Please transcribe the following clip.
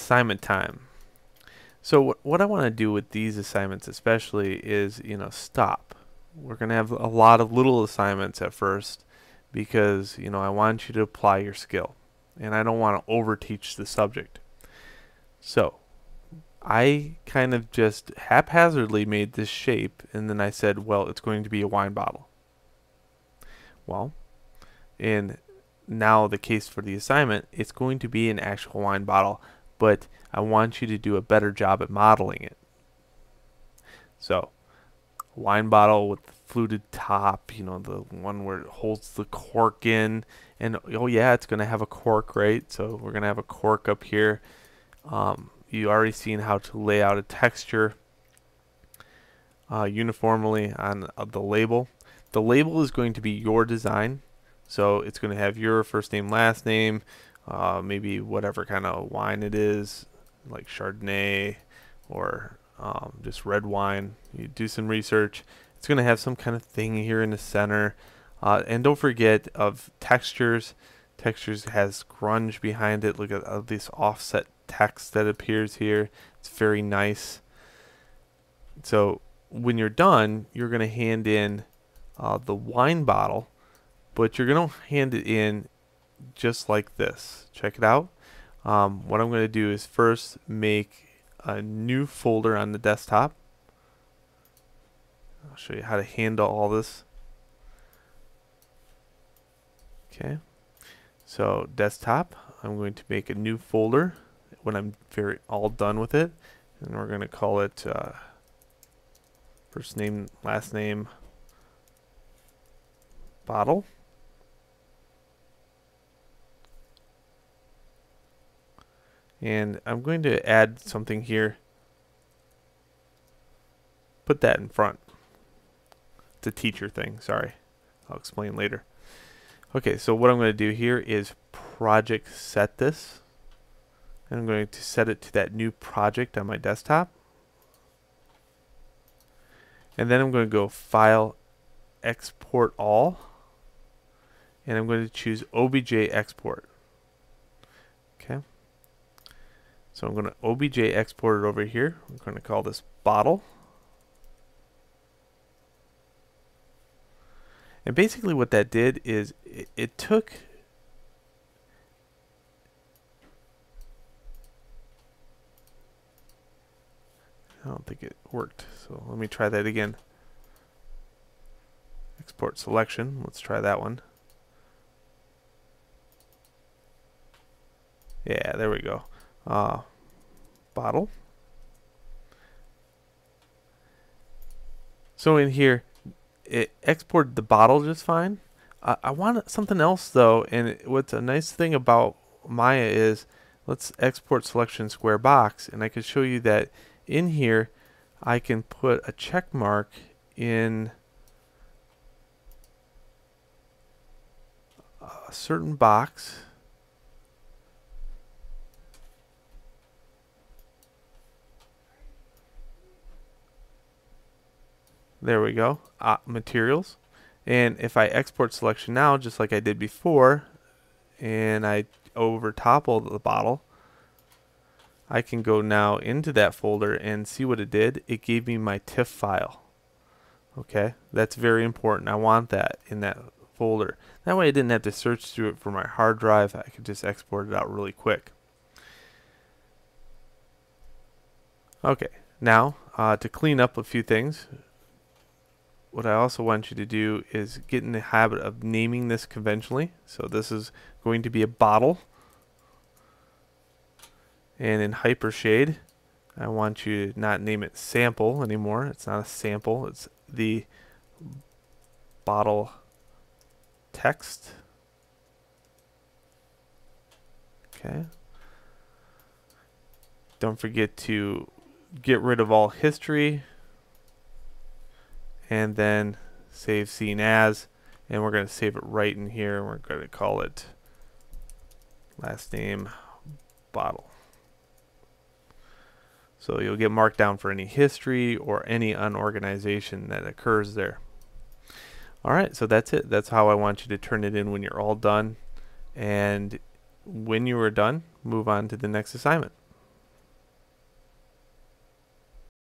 assignment time. So what I want to do with these assignments especially is, stop. We're going to have a lot of little assignments at first because, I want you to apply your skill and I don't want to overteach the subject. So I kind of just haphazardly made this shape and then I said, well, it's going to be a wine bottle. Well, in now the case for the assignment, it's going to be an actual wine bottle, but I want you to do a better job at modeling it. So, wine bottle with the fluted top, the one where it holds the cork in, and oh yeah, it's going to have a cork, right? So we're going to have a cork up here. You already seen how to lay out a texture uniformly on the label. The label is going to be your design, so it's going to have your first name, last name, maybe whatever kind of wine it is, like Chardonnay or just red wine. You do some research. It's going to have some kind of thing here in the center. And don't forget of textures. Textures has grunge behind it. Look at this offset text that appears here. It's very nice. So when you're done, you're going to hand in the wine bottle, but you're going to hand it in just like this. Check it out. What I'm going to do is first make a new folder on the desktop. I'll show you how to handle all this. Okay, so desktop, I'm going to make a new folder when I'm all done with it, and we're going to call it first name, last name, bottle. And I'm going to add something here. Put that in front. It's a teacher thing, sorry. I'll explain later. Okay, so what I'm going to do here is project set this. And I'm going to set it to that new project on my desktop. And then I'm going to go File, Export All. And I'm going to choose OBJ Export. Okay. So I'm going to OBJ export it over here. I'm going to call this bottle. And basically what that did is it took I don't think it worked. So let me try that again. Export selection. Let's try that one. Yeah, there we go. Bottle. So in here, it exported the bottle just fine. I want something else though, and what's a nice thing about Maya is, let's export selection square box, and I can show you that in here, I can put a check mark in a certain box. There we go, materials. And if I export selection now, just like I did before, and I overtopple the bottle, I can go now into that folder and see what it did. It gave me my TIFF file. Okay, that's very important. I want that in that folder. That way I didn't have to search through it for my hard drive. I could just export it out really quick. Okay, now to clean up a few things, what I also want you to do is get in the habit of naming this conventionally. So this is going to be a bottle. And in Hypershade, I want you to not name it sample anymore. It's not a sample. It's the bottle text. Okay. Don't forget to get rid of all history. And then save scene as, and we're going to save it right in here. We're going to call it last name bottle. So you'll get marked down for any history or any unorganization that occurs there. Alright, so that's it. That's how I want you to turn it in when you're all done. And when you are done, move on to the next assignment.